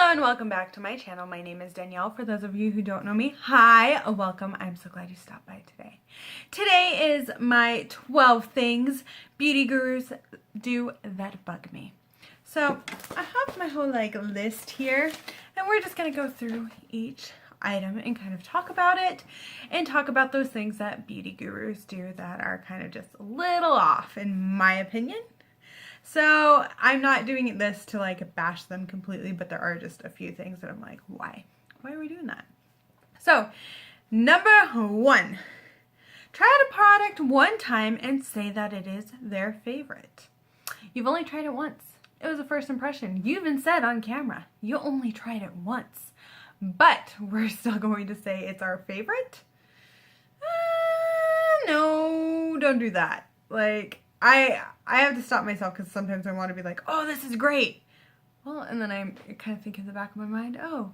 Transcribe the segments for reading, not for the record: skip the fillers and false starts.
Hello and welcome back to my channel. My name is Danielle. For those of you who don't know me, hi, welcome. I'm so glad you stopped by today. Today is my 12 things beauty gurus do that bug me. So I have my whole list here, and we're just gonna go through each item and kind of talk about it and talk about those things that beauty gurus do that are kind of just a little off in my opinion. So I'm not doing this to bash them completely, but there are just a few things that I'm like, why? Why are we doing that? So number one, try out a product one time and say that it is their favorite. You've only tried it once. It was a first impression. You even said on camera, you only tried it once, but we're still going to say it's our favorite? No, don't do that. I have to stop myself because sometimes I want to be like, oh, this is great. Well, and then I kind of think in the back of my mind, oh,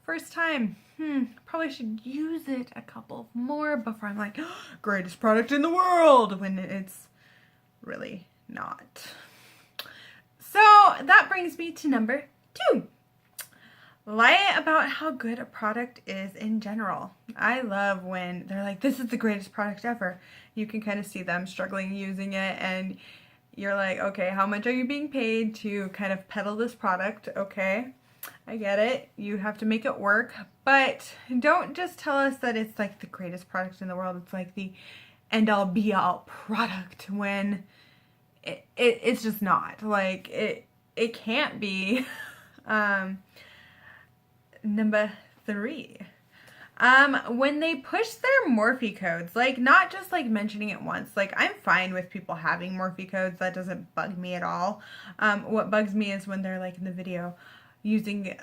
first time, probably should use it a couple more before I'm like, oh, greatest product in the world, when it's really not. So that brings me to number two. Lie about how good a product is in general. I love when they're like, this is the greatest product ever. You can kind of see them struggling using it, and you're like, okay, how much are you being paid to kind of peddle this product? Okay, I get it. You have to make it work, but don't just tell us that it's like the greatest product in the world. It's like the end-all be-all product when it's just not. Like, it can't be. Number three, when they push their Morphe codes, not just mentioning it once, I'm fine with people having Morphe codes. That doesn't bug me at all. What bugs me is when they're in the video using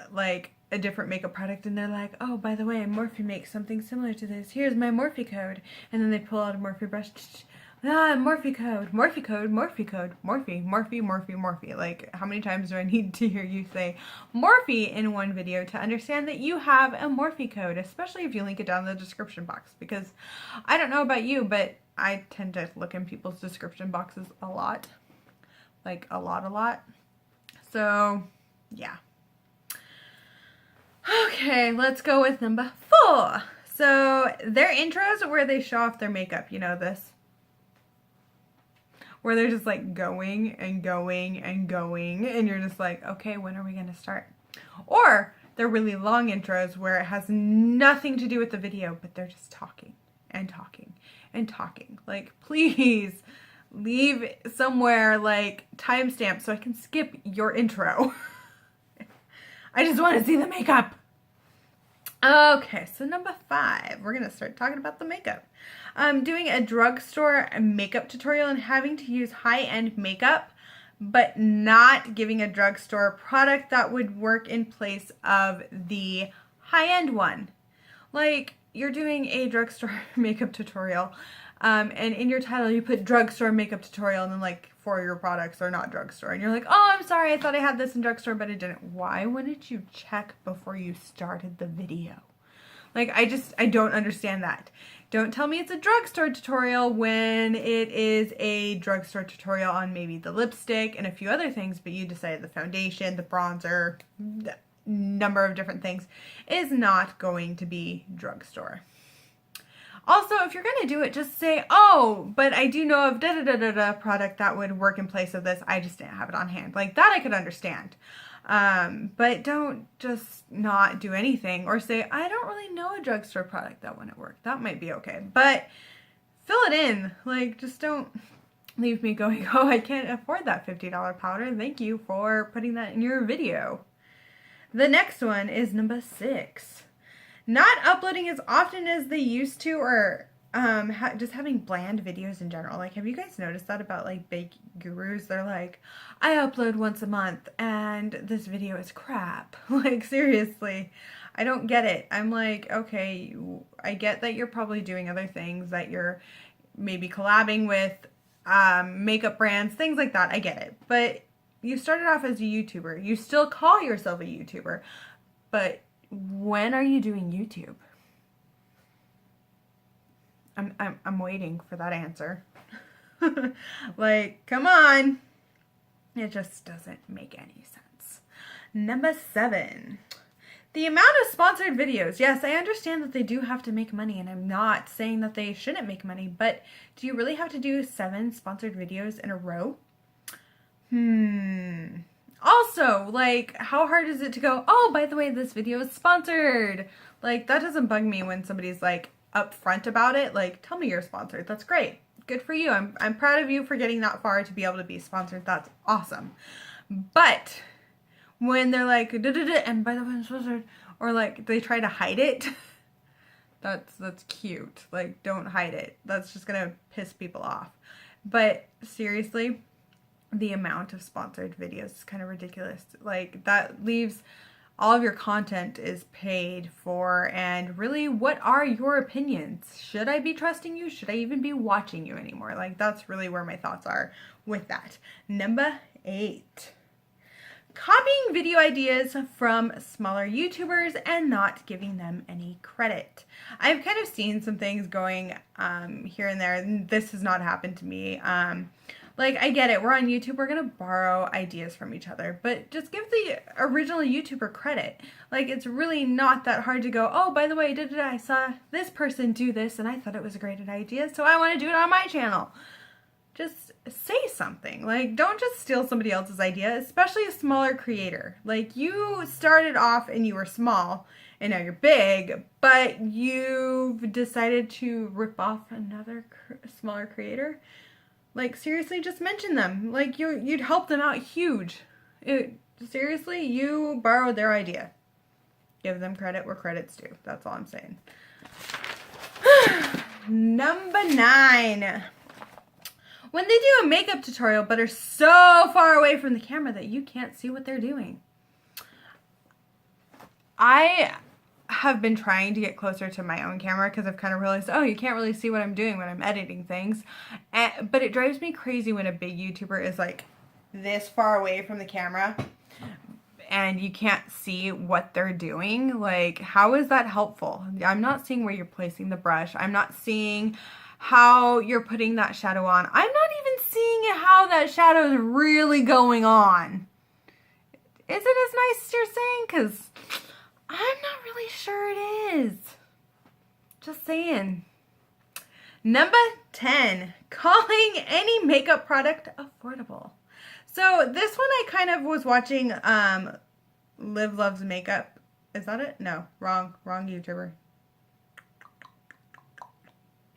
a different makeup product and they're like, oh, by the way, Morphe makes something similar to this. Here's my Morphe code. And then they pull out a Morphe brush. Morphe code, Morphe code, Morphe code, Morphe, Morphe, Morphe, Morphe. How many times do I need to hear you say Morphe in one video to understand that you have a Morphe code, especially if you link it down in the description box? Because I don't know about you, but I tend to look in people's description boxes a lot. A lot. So, yeah. Okay, let's go with number four. So, their intros where they show off their makeup, you know this? Where they're just going and going and going, and you're just like, okay, when are we gonna start? Or they're really long intros where it has nothing to do with the video, but they're just talking and talking and talking. Please leave somewhere timestamp so I can skip your intro. I just want to see the makeup. Okay, so number five, we're gonna start talking about the makeup. Doing a drugstore makeup tutorial and having to use high-end makeup, but not giving a drugstore product that would work in place of the high-end one. You're doing a drugstore makeup tutorial, and in your title you put drugstore makeup tutorial, and then 4 of your products are not drugstore, and you're like, oh, I'm sorry, I thought I had this in drugstore, but it didn't. Why wouldn't you check before you started the video? I don't understand that. Don't tell me it's a drugstore tutorial when it is a drugstore tutorial on maybe the lipstick and a few other things, but you decided the foundation, the bronzer, the number of different things is not going to be drugstore. Also, if you're going to do it, just say, oh, but I do know of da-da-da-da-da product that would work in place of this. I just didn't have it on hand. That I could understand. But don't just not do anything or say, I don't really know a drugstore product that wouldn't work. That might be okay. But fill it in. Just don't leave me going, oh, I can't afford that $50 powder. Thank you for putting that in your video. The next one is number 6. Not uploading as often as they used to, or just having bland videos in general. Have you guys noticed that about big gurus? They're like, I upload once a month and this video is crap. Seriously, I don't get it. I'm like, okay, I get that you're probably doing other things, that you're maybe collabing with makeup brands, things like that. I get it. But you started off as a YouTuber. You still call yourself a YouTuber, but when are you doing YouTube? I'm waiting for that answer. Come on. It just doesn't make any sense. Number 7. The amount of sponsored videos, yes, I understand that they do have to make money, and I'm not saying that they shouldn't make money, but do you really have to do 7 sponsored videos in a row? Also, like, how hard is it to go, oh, by the way, this video is sponsored? Like, that doesn't bug me when somebody's, like, upfront about it. Like, tell me you're sponsored. That's great. Good for you. I'm proud of you for getting that far to be able to be sponsored. That's awesome. But when they're like, and by the way, I'm sponsored, or like they try to hide it, that's cute. Like, don't hide it. That's just gonna piss people off. But seriously, the amount of sponsored videos is kind of ridiculous. Like, that leaves all of your content is paid for, and really, what are your opinions? Should I be trusting you? Should I even be watching you anymore? Like, that's really where my thoughts are with that. Number 8. Copying video ideas from smaller YouTubers and not giving them any credit. I've kind of seen some things going here and there, and this has not happened to me. Like, I get it. We're on YouTube. We're going to borrow ideas from each other. But just give the original YouTuber credit. Like, it's really not that hard to go, oh, by the way, I saw this person do this, and I thought it was a great idea, so I want to do it on my channel. Just say something. Like, don't just steal somebody else's idea, especially a smaller creator. Like, you started off and you were small, and now you're big, but you've decided to rip off another smaller creator. Like, seriously, just mention them. Like, you'd help them out huge. Seriously, you borrowed their idea. Give them credit where credit's due. That's all I'm saying. Number 9. When they do a makeup tutorial but are so far away from the camera that you can't see what they're doing. I have been trying to get closer to my own camera because I've kind of realized, oh, you can't really see what I'm doing when I'm editing things. But it drives me crazy when a big YouTuber is like this far away from the camera and you can't see what they're doing. Like, how is that helpful? I'm not seeing where you're placing the brush. I'm not seeing how you're putting that shadow on. I'm not even seeing how that shadow is really going on. Is it as nice as you're saying? Because I'm not really sure it is. Just saying. Number 10, calling any makeup product affordable. So this one I kind of was watching Liv Loves Makeup. Is that it? No, wrong YouTuber.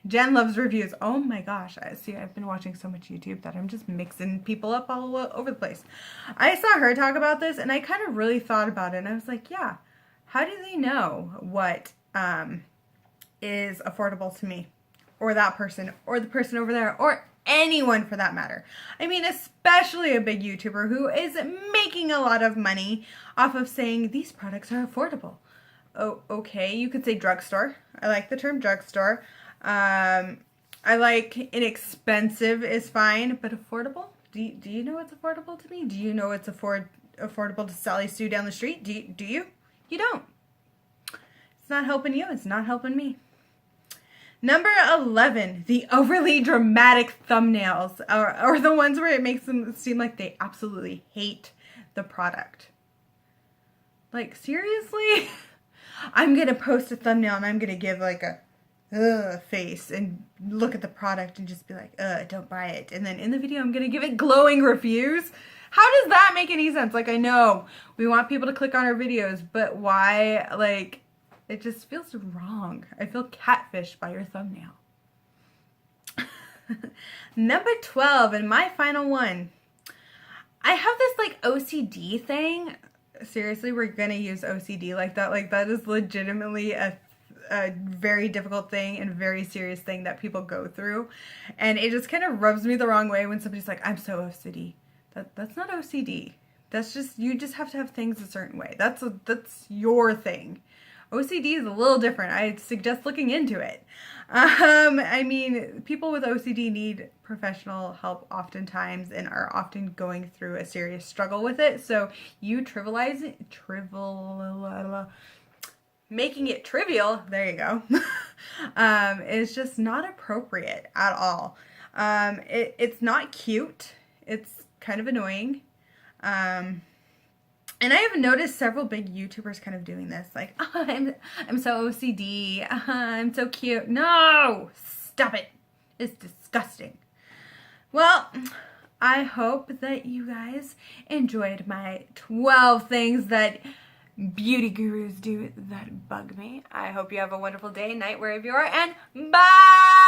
Jen Loves Reviews. Oh my gosh. See, I've been watching so much YouTube that I'm just mixing people up all over the place. I saw her talk about this and I kind of really thought about it and I was like, yeah, how do they know what is affordable to me or that person or the person over there or anyone for that matter? I mean, especially a big YouTuber who is making a lot of money off of saying these products are affordable. Oh, okay. You could say drugstore. I like the term drugstore. I like inexpensive is fine, but affordable? Do you know what's affordable to me? Do you know it's affordable to Sally Sue down the street? Do you? You don't. It's not helping you. It's not helping me. Number 11, the overly dramatic thumbnails or the ones where it makes them seem like they absolutely hate the product. Like, seriously? I'm going to post a thumbnail and I'm going to give like a face and look at the product and just be like, don't buy it. And then in the video, I'm going to give it glowing reviews. How does that make any sense? Like, I know we want people to click on our videos, but why? Like, it just feels wrong. I feel catfished by your thumbnail. Number 12, and my final one. I have this like OCD thing. Seriously, we're going to use OCD like that. Like, that is legitimately a very difficult thing and very serious thing that people go through. And it just kind of rubs me the wrong way when somebody's like, I'm so OCD. That's not OCD. That's just, you just have to have things a certain way. That's your thing. OCD is a little different. I suggest looking into it. I mean, people with OCD need professional help oftentimes and are often going through a serious struggle with it. So you making it trivial, there you go, is just not appropriate at all. It's not cute. It's kind of annoying. And I have noticed several big YouTubers kind of doing this. Like, oh, I'm so OCD. I'm so cute. No! Stop it. It's disgusting. Well, I hope that you guys enjoyed my 12 things that beauty gurus do that bug me. I hope you have a wonderful day, night, wherever you are, and bye!